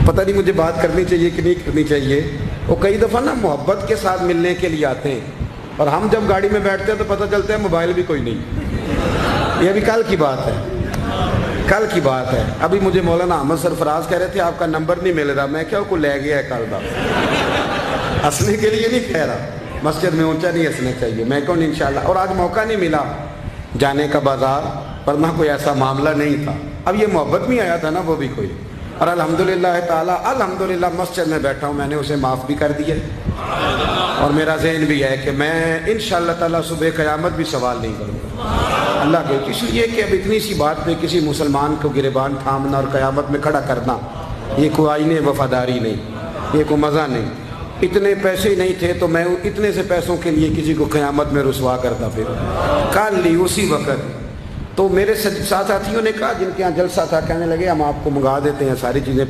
پتہ نہیں مجھے بات کرنی چاہیے کہ نہیں کرنی چاہیے. وہ کئی دفعہ نا محبت کے ساتھ ملنے کے لیے آتے ہیں اور ہم جب گاڑی میں بیٹھتے ہیں تو پتہ چلتا ہے موبائل بھی کوئی نہیں. یہ ابھی کل کی بات ہے, کل کی بات ہے. ابھی مجھے مولانا احمد سرفراز کہہ رہے تھے آپ کا نمبر نہیں مل رہا. میں کیا کو لے گیا ہے کل دا, ہنسنے کے لیے نہیں کہہ رہا, مسجد میں اونچا نہیں ہنسنا چاہیے. میں کہوں انشاءاللہ, اور آج موقع نہیں ملا جانے کا بازار, ورنہ کوئی ایسا معاملہ نہیں تھا. اب یہ محبت میں آیا تھا نا وہ بھی کوئی, اور الحمدللہ تعالیٰ الحمدللہ مسجد میں بیٹھا ہوں, میں نے اسے معاف بھی کر دیا اور میرا ذہن بھی ہے کہ میں انشاءاللہ تعالیٰ صبح قیامت بھی سوال نہیں کروں گا اللہ کے. اس لیے کہ اب اتنی سی بات پہ کسی مسلمان کو گریبان تھامنا اور قیامت میں کھڑا کرنا, یہ کوئی آئین وفاداری نہیں, یہ کوئی مزہ نہیں. اتنے پیسے ہی نہیں تھے تو میں اتنے سے پیسوں کے لیے کسی کو قیامت میں رسوا کرتا پھر کال لی اسی وقت. تو میرے ساتھ ساتھیوں نے کہا جن کے یہاں جلسہ تھا, کہنے لگے ہم آپ کو منگا دیتے ہیں ساری چیزیں.